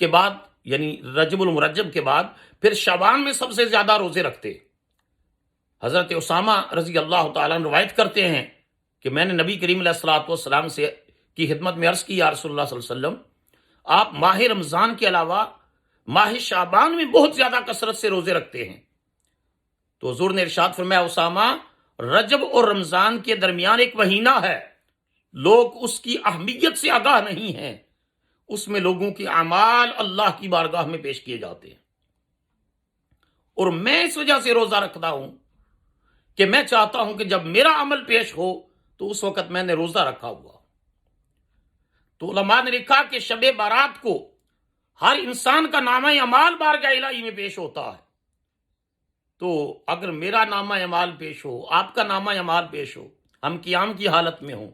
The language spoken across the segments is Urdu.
کے بعد یعنی رجب المرجب کے بعد پھر شعبان میں سب سے زیادہ روزے رکھتے۔ حضرت اسامہ رضی اللہ تعالیٰ عنہ روایت کرتے ہیں کہ میں نے نبی کریم علیہ الصلوۃ والسلام سے کی خدمت میں عرض کی، یا رسول اللہ صلی اللہ علیہ وسلم، آپ ماہ رمضان کے علاوہ ماہ شعبان میں بہت زیادہ کثرت سے روزے رکھتے ہیں۔ تو حضور نے ارشاد فرمایا، اسامہ، رجب اور رمضان کے درمیان ایک مہینہ ہے، لوگ اس کی اہمیت سے آگاہ نہیں ہیں، اس میں لوگوں کے اعمال اللہ کی بارگاہ میں پیش کیے جاتے ہیں، اور میں اس وجہ سے روزہ رکھتا ہوں کہ میں چاہتا ہوں کہ جب میرا عمل پیش ہو تو اس وقت میں نے روزہ رکھا ہوا۔ تو علماء نے لکھا کہ شب بارات کو ہر انسان کا نامہ اعمال بارگاہ الہی میں پیش ہوتا ہے۔ تو اگر میرا نامہ اعمال پیش ہو، آپ کا نامہ اعمال پیش ہو، ہم قیام کی حالت میں ہوں،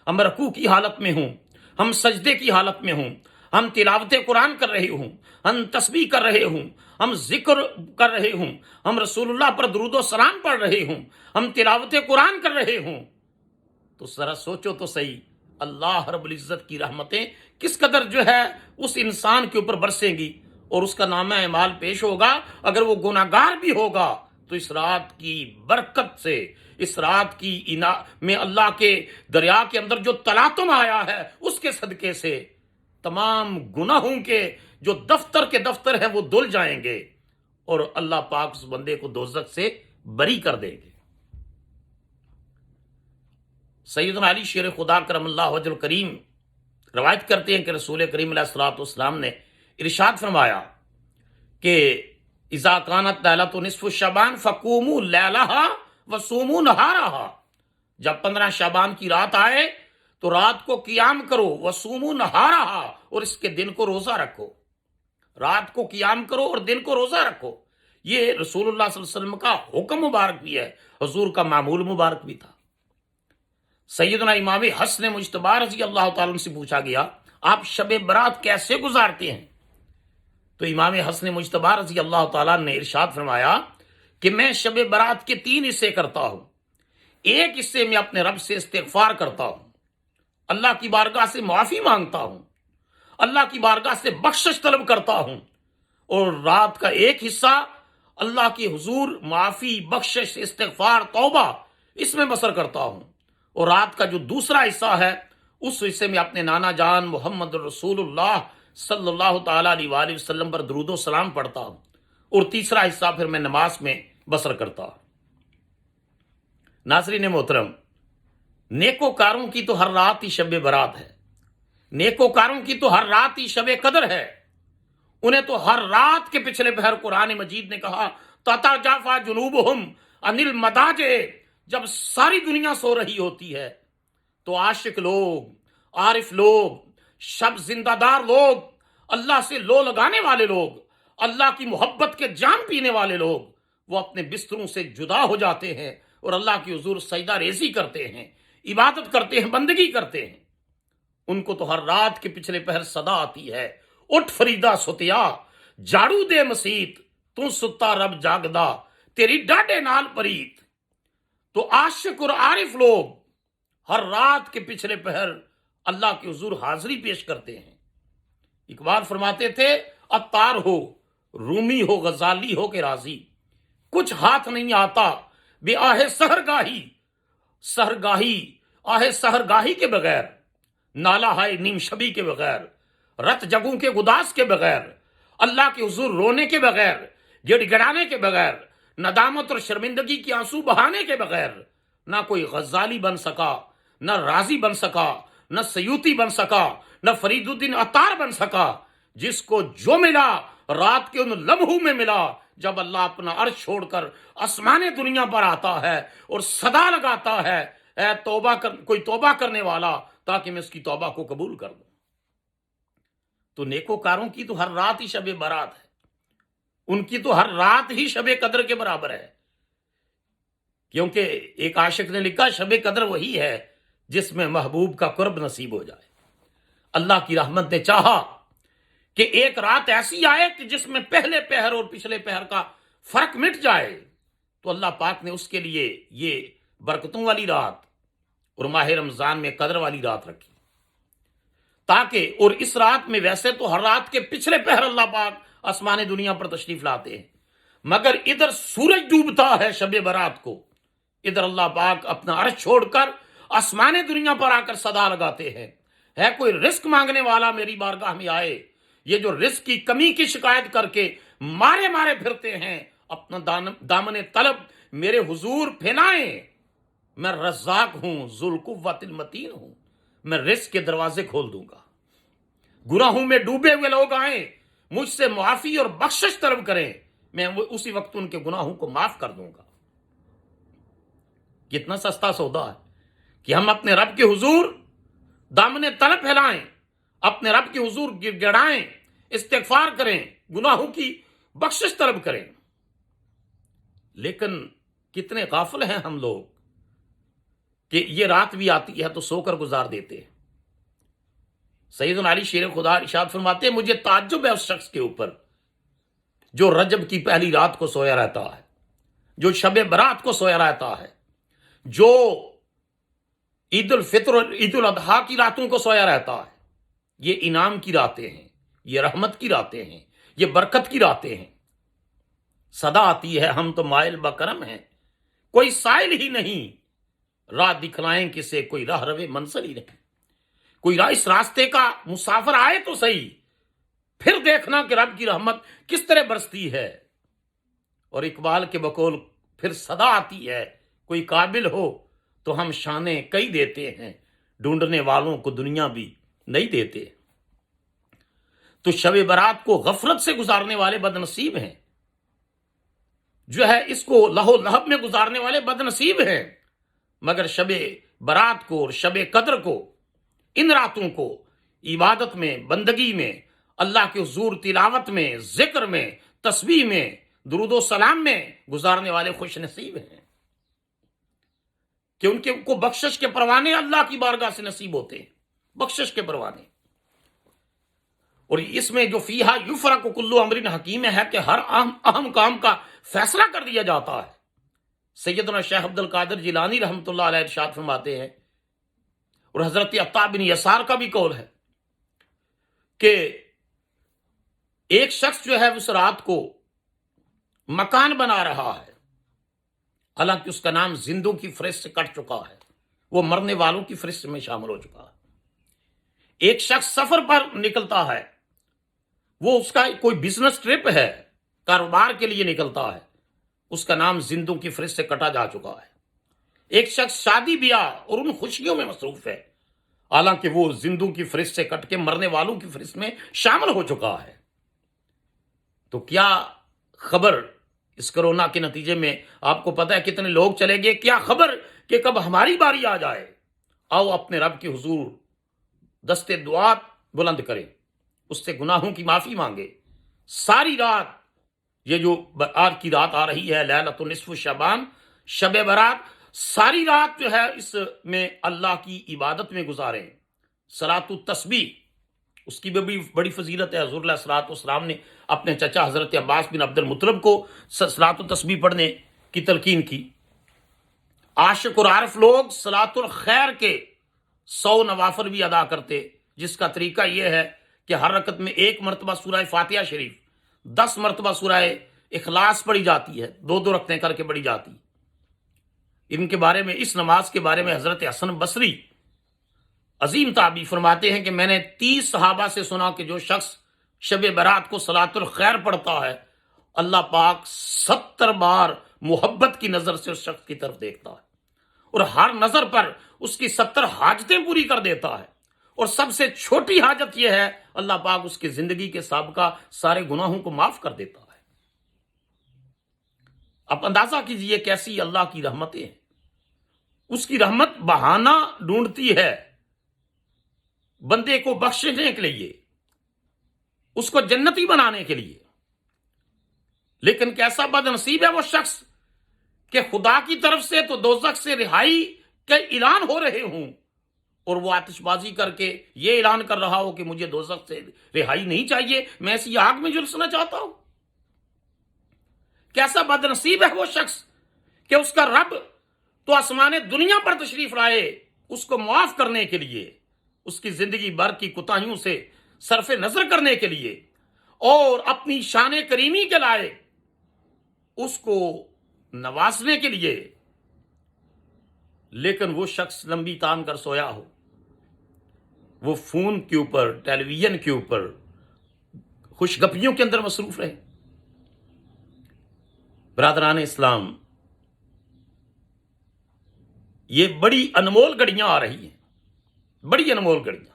ہم رکوع کی حالت میں ہوں، ہم سجدے کی حالت میں ہوں، ہم تلاوت قرآن کر رہے ہوں، ہم تسبیح کر رہے ہوں، ہم ذکر کر رہے ہوں، ہم رسول اللہ پر درود و سلام پڑھ رہے ہوں، ہم تلاوت قرآن کر رہے ہوں، تو ذرا سوچو تو صحیح، اللہ رب العزت کی رحمتیں کس قدر جو ہے اس انسان کے اوپر برسیں گی، اور اس کا نامہ اعمال پیش ہوگا۔ اگر وہ گناہگار بھی ہوگا تو اس رات کی برکت سے، اس رات کی میں اللہ کے دریا کے اندر جو تلاطم آیا ہے اس کے صدقے سے تمام گناہوں کے جو دفتر ہیں وہ دھل جائیں گے، اور اللہ پاک اس بندے کو دوزخ سے بری کر دیں گے۔ سیدنا علی شیر خدا کرم اللہ وجہ الکریم روایت کرتے ہیں کہ رسول کریم علیہ الصلوۃ والسلام نے ارشاد فرمایا کہ اذا کانت لیلۃ نصف شعبان فقوموا لیلہا وصوموا نہارہا، جب 15 شعبان کی رات آئے تو رات کو قیام کرو، وصوموا نہارہا، اور اس کے دن کو روزہ رکھو۔ رات کو قیام کرو اور دن کو روزہ رکھو، یہ رسول اللہ صلی اللہ علیہ وسلم کا حکم مبارک بھی ہے، حضور کا معمول مبارک بھی تھا۔ سیدنا امام حسن مجتبی رضی اللہ تعالیٰ عنہ سے پوچھا گیا، آپ شب برات کیسے گزارتے ہیں؟ تو امام حسن مجتبی رضی اللہ تعالیٰ نے ارشاد فرمایا کہ میں شب برات کے 3 حصے کرتا ہوں۔ ایک حصے میں اپنے رب سے استغفار کرتا ہوں، اللہ کی بارگاہ سے معافی مانگتا ہوں، اللہ کی بارگاہ سے بخشش طلب کرتا ہوں، اور رات کا ایک حصہ اللہ کی حضور معافی، بخشش، استغفار، توبہ اس میں بسر کرتا ہوں، اور رات کا جو دوسرا حصہ ہے اس حصے میں اپنے نانا جان محمد رسول اللہ صلی اللہ تعالیٰ علیہ وآلہ وسلم پر درود و سلام پڑھتا ہوں، اور تیسرا حصہ پھر میں نماز میں بسر کرتا ہوں۔ ناظرین محترم، نیکوکاروں کی تو ہر رات ہی شب برات ہے، نیکوکاروں کی تو ہر رات ہی شب قدر ہے، انہیں تو ہر رات کے پچھلے پہر قرآن مجید نے کہا تتجافی جنوبہم عن المضاجع، جب ساری دنیا سو رہی ہوتی ہے تو عاشق لوگ، عارف لوگ، شب زندہ دار لوگ، اللہ سے لو لگانے والے لوگ، اللہ کی محبت کے جام پینے والے لوگ، وہ اپنے بستروں سے جدا ہو جاتے ہیں اور اللہ کی حضور سجدہ ریزی کرتے ہیں، عبادت کرتے ہیں، بندگی کرتے ہیں۔ ان کو تو ہر رات کے پچھلے پہر صدا آتی ہے، اٹھ فریدا ستیا، جھاڑو دے مسیت، تو ستا رب جاگدا، تیری ڈاڈے نال پریت۔ تو عاشق اور عارف لوگ ہر رات کے پچھلے پہر اللہ کی حضور حاضری پیش کرتے ہیں۔ اقبال فرماتے تھے، عطار ہو، رومی ہو، غزالی ہو کہ راضی، کچھ ہاتھ نہیں آتا بے آہ سحرگاہی آہ سحرگاہی کے بغیر، نالا ہائے نیم شبی کے بغیر، رت جگوں کے گداس کے بغیر، اللہ کے حضور رونے کے بغیر، گڑ گڑانے کے بغیر، ندامت اور شرمندگی کی آنسو بہانے کے بغیر نہ کوئی غزالی بن سکا، نہ رازی بن سکا، نہ سیوطی بن سکا، نہ فرید الدین عطار بن سکا۔ جس کو جو ملا رات کے ان لمحوں میں ملا جب اللہ اپنا عرش چھوڑ کر آسمان دنیا پر آتا ہے اور صدا لگاتا ہے، اے کوئی توبہ کرنے والا تاکہ میں اس کی توبہ کو قبول کر دوں۔ تو نیکوکاروں کی تو ہر رات ہی شب برات ہے، ان کی تو ہر رات ہی شب قدر کے برابر ہے، کیونکہ ایک عاشق نے لکھا شب قدر وہی ہے جس میں محبوب کا قرب نصیب ہو جائے۔ اللہ کی رحمت نے چاہا کہ ایک رات ایسی آئے کہ جس میں پہلے پہر اور پچھلے پہر کا فرق مٹ جائے، تو اللہ پاک نے اس کے لیے یہ برکتوں والی رات اور ماہ رمضان میں قدر والی رات رکھی۔ تاکہ، اور اس رات میں ویسے تو ہر رات کے پچھلے پہر اللہ پاک آسمان دنیا پر تشریف لاتے ہیں، مگر ادھر سورج ڈوبتا ہے شب برات کو، ادھر اللہ پاک اپنا عرش چھوڑ کر آسمان دنیا پر آ کر صدا لگاتے ہیں، ہے کوئی رزق مانگنے والا میری بارگاہ میں آئے۔ یہ جو رزق کی کمی کی شکایت کر کے مارے مارے پھرتے ہیں، اپنا دامن طلب میرے حضور پھیلائیں۔ میں رزاق ہوں، ذوالقوت المتین ہوں، میں رزق کے دروازے کھول دوں گا۔ گناہوں میں ڈوبے ہوئے لوگ آئیں، مجھ سے معافی اور بخشش طلب کریں، میں اسی وقت ان کے گناہوں کو معاف کر دوں گا۔ کتنا سستا سودا ہے کہ ہم اپنے رب کے حضور دامن طلب پھیلائیں، اپنے رب کے حضور گر گڑائیں، استغفار کریں، گناہوں کی بخشش طلب کریں۔ لیکن کتنے غافل ہیں ہم لوگ کہ یہ رات بھی آتی ہے تو سو کر گزار دیتے ہیں۔ سیدنا علی شیر خدا ارشاد فرماتے ہیں، مجھے تعجب ہے اس شخص کے اوپر جو رجب کی پہلی رات کو سویا رہتا ہے، جو شب برات کو سویا رہتا ہے، جو عید الفطر اور عید الاضحیٰ کی راتوں کو سویا رہتا ہے۔ یہ انعام کی راتیں ہیں، یہ رحمت کی راتیں ہیں، یہ برکت کی راتیں ہیں۔ صدا آتی ہے ہم تو مائل بکرم ہیں، کوئی سائل ہی نہیں، راہ دکھلائیں کسے کوئی راہ روے منزل ہی نہیں۔ کوئی اس راستے کا مسافر آئے تو صحیح، پھر دیکھنا کہ رب کی رحمت کس طرح برستی ہے۔ اور اقبال کے بقول پھر صدا آتی ہے، کوئی قابل ہو تو ہم شانیں کئی دیتے ہیں، ڈھونڈنے والوں کو دنیا بھی نہیں دیتے۔ تو شب برات کو غفلت سے گزارنے والے بد نصیب ہیں، جو ہے اس کو لہو لہب میں گزارنے والے بد نصیب ہیں۔ مگر شب برات کو اور شب قدر کو، ان راتوں کو عبادت میں، بندگی میں، اللہ کے حضور تلاوت میں، ذکر میں، تسبیح میں، درود و سلام میں گزارنے والے خوش نصیب ہیں کہ ان کو بخشش کے پروانے اللہ کی بارگاہ سے نصیب ہوتے ہیں، بخشش کے پروانے۔ اور اس میں جو فیہا یفرق کل امر حکیم ہے کہ ہر اہم کام کا فیصلہ کر دیا جاتا ہے۔ سیدنا شیخ عبد القادر جیلانی رحمۃ اللہ علیہ ارشاد فرماتے ہیں، اور حضرت عطا بن یسار کا بھی قول ہے کہ ایک شخص جو ہے اس رات کو مکان بنا رہا ہے، حالانکہ اس کا نام زندوں کی فہرست سے کٹ چکا ہے، وہ مرنے والوں کی فہرست میں شامل ہو چکا ہے۔ ایک شخص سفر پر نکلتا ہے، وہ اس کا کوئی بزنس ٹرپ ہے، کاروبار کے لیے نکلتا ہے، اس کا نام زندوں کی فہرست سے کٹا جا چکا ہے۔ ایک شخص شادی بیاہ اور ان خوشیوں میں مصروف ہے، حالانکہ وہ زندوں کی فہرست سے کٹ کے مرنے والوں کی فہرست میں شامل ہو چکا ہے۔ تو کیا خبر اس کرونا کے نتیجے میں آپ کو پتہ ہے کتنے لوگ چلے گئے، کیا خبر کہ کب ہماری باری آ جائے۔ آؤ اپنے رب کے حضور دستے دعا بلند کریں، اس سے گناہوں کی معافی مانگے۔ ساری رات، یہ جو آج کی رات آ رہی ہے لیلۃ النصف شعبان، شب برات، ساری رات جو ہے اس میں اللہ کی عبادت میں گزاریں۔ صلاۃ التسبیح، اس کی بھی بڑی فضیلت ہے۔ حضور علیہ الصلوۃ والسلام نے اپنے چچا حضرت عباس بن عبد المطلب کو صلاۃ التسبیح پڑھنے کی تلقین کی۔ عاشق اور عارف لوگ صلاۃ الخیر کے 100 نوافل بھی ادا کرتے، جس کا طریقہ یہ ہے کہ ہر رکعت میں 1 مرتبہ سورہ فاتحہ شریف، 10 مرتبہ سورہ اخلاص پڑھی جاتی ہے، 2 رکعتیں کر کے پڑھی جاتی۔ ان کے بارے میں، اس نماز کے بارے میں حضرت حسن بصری عظیم تابعی فرماتے ہیں کہ میں نے 30 صحابہ سے سنا کہ جو شخص شب برات کو صلاۃ الخیر پڑھتا ہے، اللہ پاک 70 بار محبت کی نظر سے اس شخص کی طرف دیکھتا ہے، اور ہر نظر پر اس کی 70 حاجتیں پوری کر دیتا ہے۔ اور سب سے چھوٹی حاجت یہ ہے، اللہ پاک اس کی زندگی کے سابقہ سارے گناہوں کو معاف کر دیتا ہے۔ اب اندازہ کیجئے کیسی اللہ کی رحمتیں ہیں۔ اس کی رحمت بہانہ ڈھونڈتی ہے بندے کو بخشنے کے لیے، اس کو جنتی بنانے کے لیے۔ لیکن کیسا بد نصیب ہے وہ شخص کہ خدا کی طرف سے تو دوزخ سے رہائی کے اعلان ہو رہے ہوں، اور وہ آتش بازی کر کے یہ اعلان کر رہا ہو کہ مجھے دوزخ سے رہائی نہیں چاہیے، میں ایسی آگ میں جھلسنا چاہتا ہوں۔ کیسا بد نصیب ہے وہ شخص کہ اس کا رب تو آسمان دنیا پر تشریف لائے اس کو معاف کرنے کے لیے، اس کی زندگی بھر کی کوتاہیوں سے صرف نظر کرنے کے لیے اور اپنی شان کریمی کے لائے اس کو نوازنے کے لیے، لیکن وہ شخص لمبی تان کر سویا ہو، وہ فون کے اوپر، ٹیلی ویژن کے اوپر، خوش گپیوں کے اندر مصروف رہے۔ برادران اسلام، یہ بڑی انمول گھڑیاں آ رہی ہیں، بڑی انمول گھڑیاں۔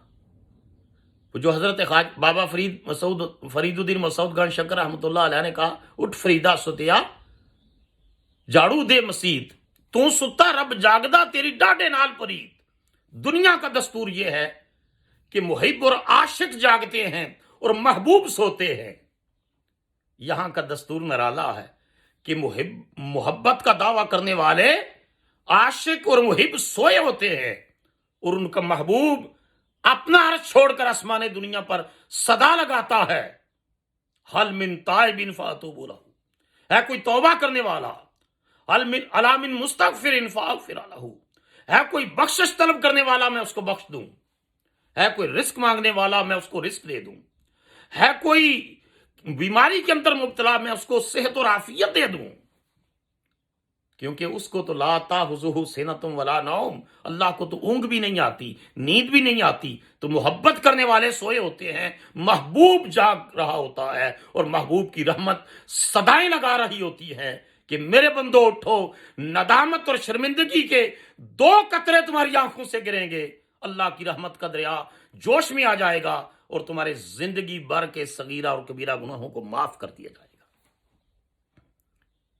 وہ جو حضرت بابا فرید الدین مسعود گنج شنکر رحمۃ اللہ علیہ نے کہا، اٹھ فریدا ستیا جاڑو دے مسیت، تو ستا رب جاگدا تیری ڈاڈے نال پرید۔ دنیا کا دستور یہ ہے کہ محب اور عاشق جاگتے ہیں اور محبوب سوتے ہیں۔ یہاں کا دستور نرالا ہے کہ محبت کا دعویٰ کرنے والے عاشق اور محب سوئے ہوتے ہیں، اور ان کا محبوب اپنا عرش چھوڑ کر آسمان دنیا پر صدا لگاتا ہے، حل من تائب فاتوب لہ، ہے کوئی توبہ کرنے والا، حل من الا من مستغفر فاغفر لہ، ہے کوئی بخشش طلب کرنے والا میں اس کو بخش دوں، ہے کوئی رزق مانگنے والا میں اس کو رزق دے دوں، ہے کوئی بیماری کے اندر مبتلا میں اس کو صحت اور عافیت دے دوں، کیونکہ اس کو تو لا تاخذہ سنۃ ولا نوم، اللہ کو تو اونگ بھی نہیں آتی، نیند بھی نہیں آتی، تو محبت کرنے والے سوئے ہوتے ہیں، محبوب جاگ رہا ہوتا ہے، اور محبوب کی رحمت صدائیں لگا رہی ہوتی ہے کہ میرے بندو اٹھو، ندامت اور شرمندگی کے 2 قطرے تمہاری آنکھوں سے گریں گے، اللہ کی رحمت کا دریا جوش میں آ جائے گا اور تمہارے زندگی بھر کے صغیرہ اور کبیرہ گناہوں کو معاف کر دیا جائے گا۔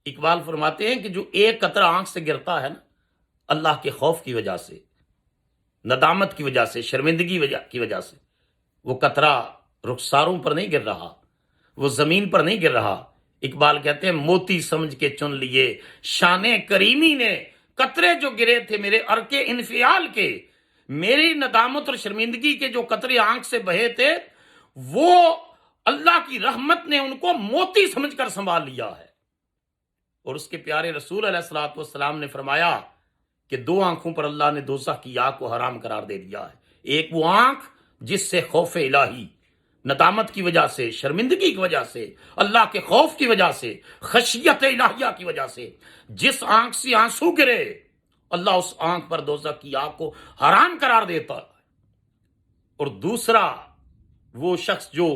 اقبال فرماتے ہیں کہ جو ایک قطرہ آنکھ سے گرتا ہے نا، اللہ کے خوف کی وجہ سے، ندامت کی وجہ سے، شرمندگی کی وجہ سے، وہ قطرہ رخساروں پر نہیں گر رہا، وہ زمین پر نہیں گر رہا۔ اقبال کہتے ہیں موتی سمجھ کے چن لیے شان کریمی نے، قطرے جو گرے تھے میرے ارک انفعال کے، میری ندامت اور شرمندگی کے جو قطرے آنکھ سے بہے تھے، وہ اللہ کی رحمت نے ان کو موتی سمجھ کر سنبھال لیا ہے۔ اور اس کے پیارے رسول علیہ الصلوۃ والسلام نے فرمایا کہ 2 آنکھوں پر اللہ نے دوزخ کی آگ کو حرام قرار دے دیا ہے۔ ایک وہ آنکھ جس سے خوف الہی، ندامت کی وجہ سے، شرمندگی کی وجہ سے، اللہ کے خوف کی وجہ سے، خشیت الہیہ کی وجہ سے جس آنکھ سے آنسو گرے، اللہ اس آنکھ پر دوزخ کی آگ کو حرام قرار دیتا ہے۔ اور دوسرا وہ شخص جو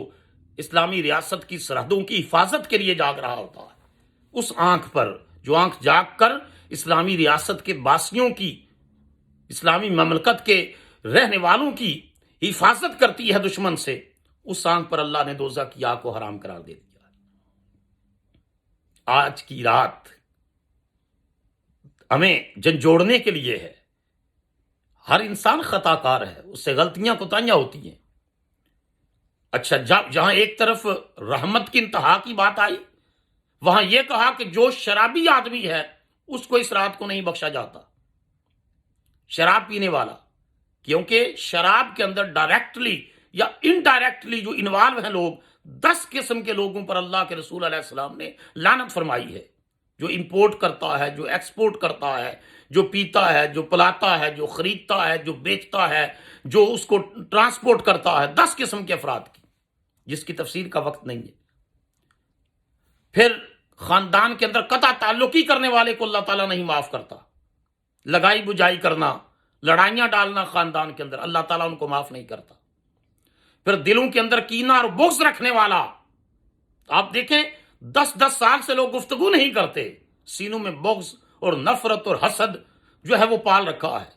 اسلامی ریاست کی سرحدوں کی حفاظت کے لیے جاگ رہا ہوتا ہے، اس آنکھ پر، جو آنکھ جاگ کر اسلامی ریاست کے باسیوں کی، اسلامی مملکت کے رہنے والوں کی حفاظت کرتی ہے دشمن سے، اس آنکھ پر اللہ نے دوزخ کی آگ کو حرام قرار دے دیا۔ آج کی رات ہمیں جھنجھوڑنے کے لیے ہے۔ ہر انسان خطا کار ہے، اس سے غلطیاں کوتاہیاں ہوتی ہیں۔ اچھا، جہاں ایک طرف رحمت کی انتہا کی بات آئی، وہاں یہ کہا کہ جو شرابی آدمی ہے اس کو اس رات کو نہیں بخشا جاتا، شراب پینے والا، کیونکہ شراب کے اندر ڈائریکٹلی یا انڈائریکٹلی جو انوالو ہیں لوگ، 10 قسم کے لوگوں پر اللہ کے رسول علیہ السلام نے لعنت فرمائی ہے۔ جو امپورٹ کرتا ہے، جو ایکسپورٹ کرتا ہے، جو پیتا ہے، جو پلاتا ہے، جو خریدتا ہے، جو بیچتا ہے، جو اس کو ٹرانسپورٹ کرتا ہے، 10 قسم کے افراد کی، جس کی تفصیل کا وقت نہیں ہے۔ پھر خاندان کے اندر قطع تعلقی کرنے والے کو اللہ تعالیٰ نہیں معاف کرتا، لگائی بجائی کرنا، لڑائیاں ڈالنا خاندان کے اندر، اللہ تعالیٰ ان کو معاف نہیں کرتا۔ پھر دلوں کے اندر کینہ اور بغض رکھنے والا، آپ دیکھیں 10 سال سے لوگ گفتگو نہیں کرتے، سینوں میں بغض اور نفرت اور حسد جو ہے وہ پال رکھا ہے۔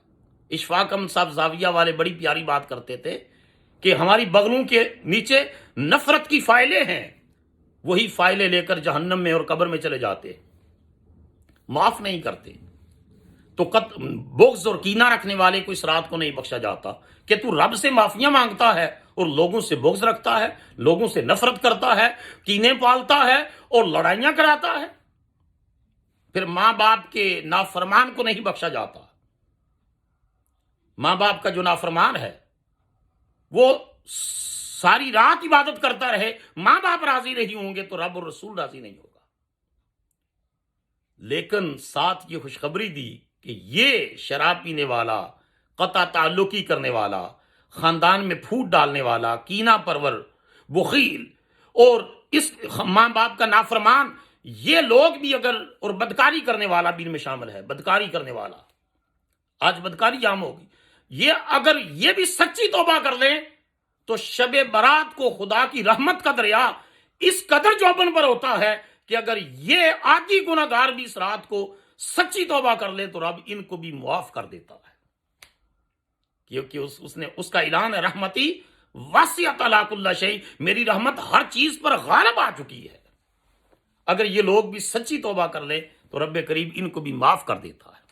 اشفاق احمد صاحب زاویہ والے بڑی پیاری بات کرتے تھے کہ ہماری بغلوں کے نیچے نفرت کی فائلیں ہیں، وہی فائلیں لے کر جہنم میں اور قبر میں چلے جاتے، معاف نہیں کرتے۔ تو بغض اور کینہ رکھنے والے کو اس رات کو نہیں بخشا جاتا کہ تو رب سے معافیاں مانگتا ہے اور لوگوں سے بغض رکھتا ہے، لوگوں سے نفرت کرتا ہے، کینے پالتا ہے اور لڑائیاں کراتا ہے۔ پھر ماں باپ کے نافرمان کو نہیں بخشا جاتا۔ ماں باپ کا جو نافرمان ہے وہ ساری رات عبادت کرتا رہے، ماں باپ راضی نہیں ہوں گے تو رب اور رسول راضی نہیں ہوگا۔ لیکن ساتھ یہ خوشخبری دی کہ یہ شراب پینے والا، قطع تعلقی کرنے والا، خاندان میں پھوٹ ڈالنے والا، کینہ پرور، بخیل اور اس ماں باپ کا نافرمان، یہ لوگ بھی اگر، اور بدکاری کرنے والا بھی ان میں شامل ہے، بدکاری کرنے والا، آج بدکاری عام ہوگی، یہ اگر یہ بھی سچی توبہ کر لیں تو شب برات کو خدا کی رحمت کا دریا اس قدر جوبن پر ہوتا ہے کہ اگر یہ عادی گناہ گار بھی اس رات کو سچی توبہ کر لے تو رب ان کو بھی معاف کر دیتا ہے، کیونکہ اس کا اعلان ہے، رحمتی واسعۃ علی کل شیء، میری رحمت ہر چیز پر غالب آ چکی ہے۔ اگر یہ لوگ بھی سچی توبہ کر لیں تو رب کریم ان کو بھی معاف کر دیتا ہے،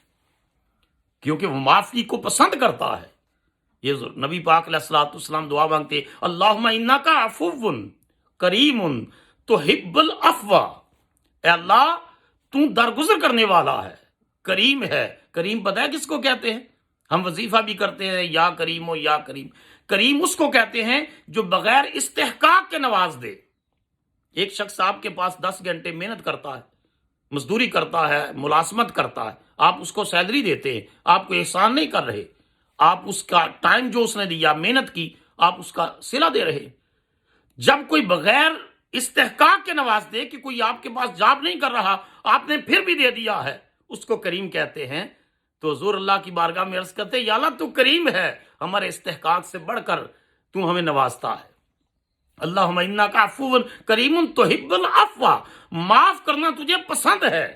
کیونکہ وہ معافی کو پسند کرتا ہے۔ یہ نبی پاک علیہ الصلوۃ والسلام دعا مانگتے، اللہم انک عفو کریم تحب العفو، اے اللہ تو درگزر کرنے والا ہے، کریم ہے۔ کریم پتہ ہے کس کو کہتے ہیں؟ ہم وظیفہ بھی کرتے ہیں، یا کریم ہو یا کریم، کریم اس کو کہتے ہیں جو بغیر استحقاق کے نواز دے۔ ایک شخص آپ کے پاس 10 گھنٹے محنت کرتا ہے، مزدوری کرتا ہے، ملازمت کرتا ہے، آپ اس کو سیلری دیتے ہیں، آپ کو احسان نہیں کر رہے، آپ اس کا ٹائم جو اس نے دیا، محنت کی، آپ اس کا صلہ دے رہے۔ جب کوئی بغیر استحقاق کے نواز دے کہ کوئی آپ کے پاس جاب نہیں کر رہا، آپ نے پھر بھی دے دیا ہے، اس کو کریم کہتے ہیں۔ تو حضور اللہ کی بارگاہ میں عرض کرتے، یا اللہ تو کریم ہے، ہمارے استحقاق سے بڑھ کر تو ہمیں نوازتا ہے۔ اللہم انک عفو کریم تحب العفو، معاف کرنا تجھے پسند ہے،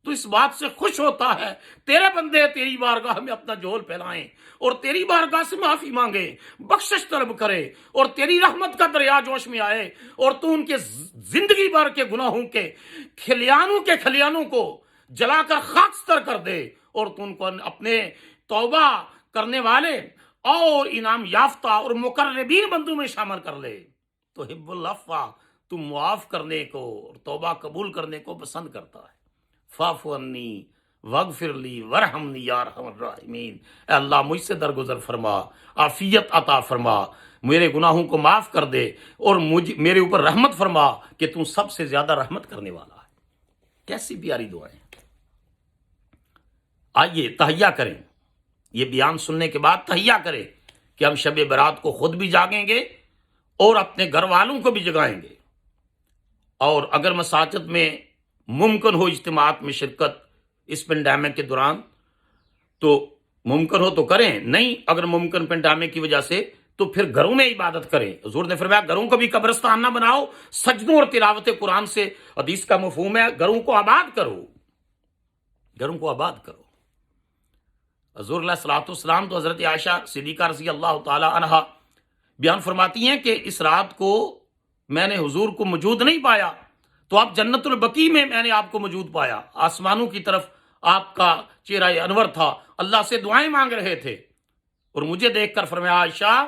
تو اس بات سے خوش ہوتا ہے تیرے بندے تیری بارگاہ میں اپنا جھول پھیلائیں اور تیری بارگاہ سے معافی مانگیں، بخشش طلب کرے اور تیری رحمت کا دریا جوش میں آئے اور تو ان کے زندگی بھر کے گناہوں کے کھلیانوں کو جلا کر خاکستر کر دے اور تو ان کو اپنے توبہ کرنے والے اور انعام یافتہ اور مقربین بندوں میں شامل کر لے۔ تو حب العفو، تو معاف کرنے کو اور توبہ قبول کرنے کو پسند کرتا ہے۔ فاعف عنی واغفر لی وارحمنی یا ارحم الراحمین، اے اللہ مجھ سے درگزر فرما، عافیت عطا فرما، میرے گناہوں کو معاف کر دے اور میرے اوپر رحمت فرما کہ تو سب سے زیادہ رحمت کرنے والا ہے۔ کیسی پیاری دعائیں۔ آئیے تہیہ کریں، یہ بیان سننے کے بعد تہیہ کریں کہ ہم شب برات کو خود بھی جاگیں گے اور اپنے گھر والوں کو بھی جگائیں گے، اور اگر مساجد میں ممکن ہو اجتماعات میں شرکت اس پینڈیمک کے دوران تو ممکن ہو تو کریں، نہیں اگر ممکن پینڈیمک کی وجہ سے تو پھر گھروں میں عبادت کریں۔ حضور نے فرمایا گھروں کو بھی قبرستان نہ بناؤ، سجدوں اور تلاوت قرآن سے حدیث کا مفہوم ہے گھروں کو آباد کرو، گھروں کو آباد کرو۔ حضور علیہ الصلوۃ والسلام تو حضرت عائشہ صدیقہ رضی اللہ تعالی عنہا بیان فرماتی ہیں کہ اس رات کو میں نے حضور کو موجود نہیں پایا تو آپ جنت البقیع میں نے آپ کو موجود پایا، آسمانوں کی طرف آپ کا چہرہ انور تھا، اللہ سے دعائیں مانگ رہے تھے، اور مجھے دیکھ کر فرمایا عائشہ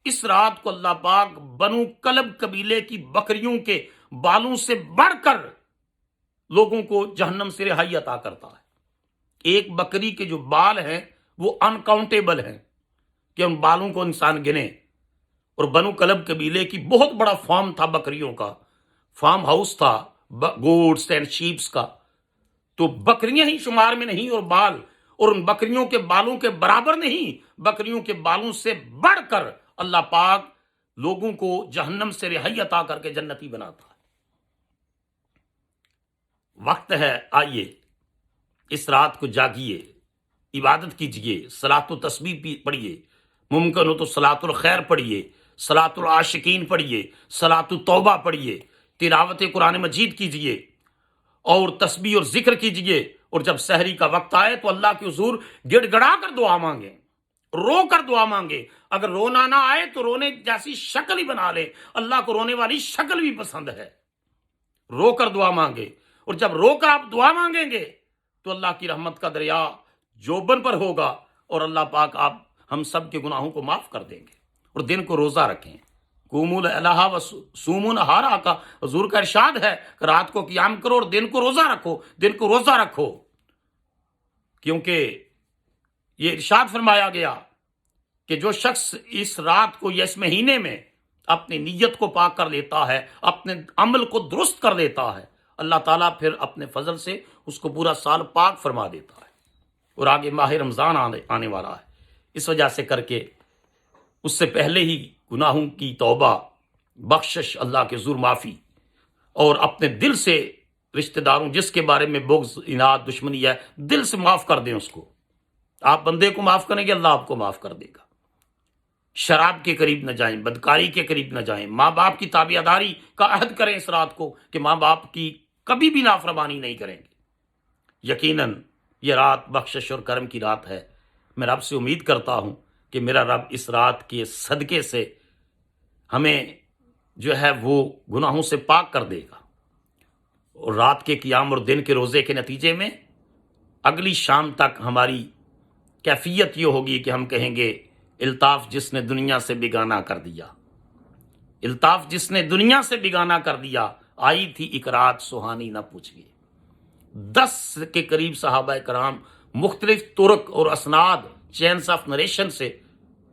اس رات کو اللہ پاک بنو کلب قبیلے کی بکریوں کے بالوں سے بڑھ کر لوگوں کو جہنم سے رہائی عطا کرتا ہے۔ ایک بکری کے جو بال ہیں وہ انکاؤنٹیبل ہیں کہ ان بالوں کو انسان گنے، اور بنو کلب قبیلے کی بہت بڑا فارم تھا، بکریوں کا فارم ہاؤس تھا، گوڈس اینڈ شیپس کا، تو بکریاں ہی شمار میں نہیں اور بال، اور ان بکریوں کے بالوں کے برابر نہیں، بکریوں کے بالوں سے بڑھ کر اللہ پاک لوگوں کو جہنم سے رہائی عطا کر کے جنتی بناتا ہے۔ وقت ہے، آئیے اس رات کو جاگیے، عبادت کیجئے، صلاۃ و تسبیح پڑھیے، ممکن ہو تو صلاۃ الخیر پڑھیے، صلاۃ العاشقین پڑھیے، صلاۃ التوبہ پڑھیے، تلاوت قرآن مجید کیجئے اور تسبیح اور ذکر کیجئے، اور جب سحری کا وقت آئے تو اللہ کے حضور گڑ گڑا کر دعا مانگیں، رو کر دعا مانگے، اگر رونا نہ آئے تو رونے جیسی شکل ہی بنا لے، اللہ کو رونے والی شکل بھی پسند ہے، رو کر دعا مانگے، اور جب رو کر آپ دعا مانگیں گے تو اللہ کی رحمت کا دریا جوبن پر ہوگا اور اللہ پاک آپ ہم سب کے گناہوں کو معاف کر دیں گے۔ اور دن کو روزہ رکھیں، قوموا الہ وصوموا نہارا کا حضور کا ارشاد ہے کہ رات کو قیام کرو اور دن کو روزہ رکھو، دن کو روزہ رکھو، کیونکہ یہ ارشاد فرمایا گیا کہ جو شخص اس رات کو یا اس مہینے میں اپنی نیت کو پاک کر لیتا ہے، اپنے عمل کو درست کر لیتا ہے، اللہ تعالیٰ پھر اپنے فضل سے اس کو پورا سال پاک فرما دیتا ہے، اور آگے ماہ رمضان آنے والا ہے، اس وجہ سے کر کے اس سے پہلے ہی گناہوں کی توبہ، بخشش، اللہ کے حضور معافی، اور اپنے دل سے رشتہ داروں جس کے بارے میں بغض، اناد، دشمنی ہے، دل سے معاف کر دیں اس کو۔ آپ بندے کو معاف کریں گے، اللہ آپ کو معاف کر دے گا۔ شراب کے قریب نہ جائیں، بدکاری کے قریب نہ جائیں، ماں باپ کی تابعداری کا عہد کریں اس رات کو کہ ماں باپ کی کبھی بھی نافرمانی نہیں کریں گے۔ یقیناً یہ رات بخشش اور کرم کی رات ہے۔ میں رب سے امید کرتا ہوں کہ میرا رب اس رات کے صدقے سے ہمیں جو ہے وہ گناہوں سے پاک کر دے گا، اور رات کے قیام اور دن کے روزے کے نتیجے میں اگلی شام تک ہماری کیفیت یہ ہوگی کہ ہم کہیں گے الطاف جس نے دنیا سے بیگانہ کر دیا، الطاف جس نے دنیا سے بیگانہ کر دیا، آئی تھی ایک رات سہانی نہ پوچھئے۔ 10 کے قریب صحابہ کرام مختلف طرق اور اسناد، چینز آف نریشن سے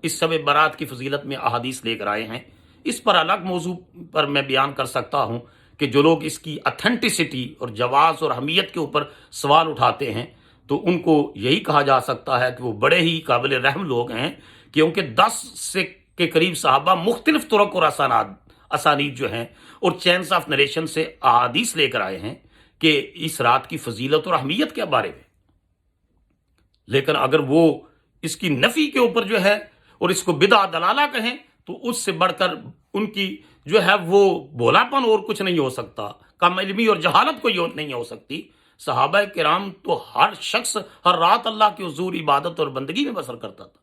اس شب برات کی فضیلت میں احادیث لے کر آئے ہیں۔ اس پر الگ موضوع پر میں بیان کر سکتا ہوں کہ جو لوگ اس کی اتھینٹسٹی اور جواز اور اہمیت کے اوپر سوال اٹھاتے ہیں تو ان کو یہی کہا جا سکتا ہے کہ وہ بڑے ہی قابل رحم لوگ ہیں، کیونکہ 10 سے کے قریب صحابہ مختلف طرق اور اسانید جو ہیں اور چینز آف نریشن سے احادیث لے کر آئے ہیں کہ اس رات کی فضیلت اور اہمیت کے بارے میں۔ لیکن اگر وہ اس کی نفی کے اوپر جو ہے اور اس کو بدعت دلالہ کہیں تو اس سے بڑھ کر ان کی جو ہے وہ بھولاپن اور کچھ نہیں ہو سکتا، کم علمی اور جہالت کوئی اور نہیں ہو سکتی۔ صحابہ کرام تو ہر شخص ہر رات اللہ کے حضور عبادت اور بندگی میں بسر کرتا تھا۔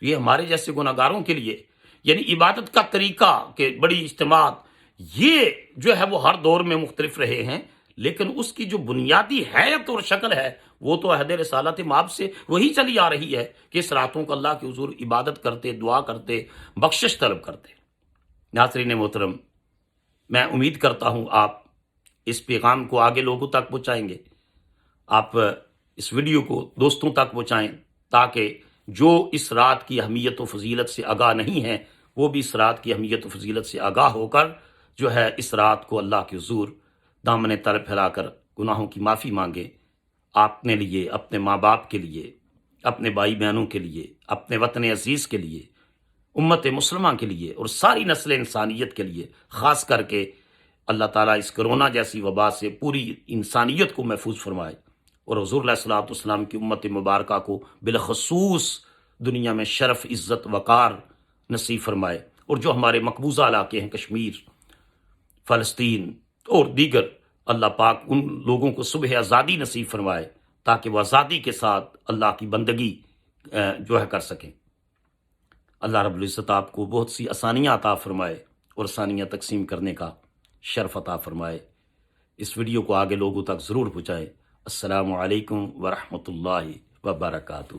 یہ ہمارے جیسے گناہگاروں کے لیے یعنی عبادت کا طریقہ کہ بڑی اجتماعات یہ جو ہے وہ ہر دور میں مختلف رہے ہیں، لیکن اس کی جو بنیادی حیت اور شکل ہے وہ تو عہد رسالت مآب سے وہی چلی آ رہی ہے کہ اس راتوں کو اللہ کے حضور عبادت کرتے، دعا کرتے، بخشش طلب کرتے۔ ناظرین محترم، میں امید کرتا ہوں آپ اس پیغام کو آگے لوگوں تک پہنچائیں گے، آپ اس ویڈیو کو دوستوں تک پہنچائیں تاکہ جو اس رات کی اہمیت و فضیلت سے آگاہ نہیں ہیں وہ بھی اس رات کی اہمیت و فضیلت سے آگاہ ہو کر جو ہے اس رات کو اللہ کے حضور دامن تر پھیلا کر گناہوں کی معافی مانگے، اپنے لیے، اپنے ماں باپ کے لیے، اپنے بھائی بہنوں کے لیے، اپنے وطن عزیز کے لیے، امت مسلمہ کے لیے اور ساری نسل انسانیت کے لیے، خاص کر کے اللہ تعالیٰ اس کرونا جیسی وبا سے پوری انسانیت کو محفوظ فرمائے، اور حضور علیہ الصلوۃ والسلام کی امت مبارکہ کو بالخصوص دنیا میں شرف، عزت، وقار نصیب فرمائے، اور جو ہمارے مقبوضہ علاقے ہیں کشمیر، فلسطین اور دیگر، اللہ پاک ان لوگوں کو صبح آزادی نصیب فرمائے تاکہ وہ آزادی کے ساتھ اللہ کی بندگی جو ہے کر سکیں۔ اللہ رب العزت آپ کو بہت سی آسانیاں عطا فرمائے اور آسانیاں تقسیم کرنے کا شرف عطا فرمائے۔ اس ویڈیو کو آگے لوگوں تک ضرور پہنچائیں۔ السلام علیکم ورحمۃ اللہ وبرکاتہ۔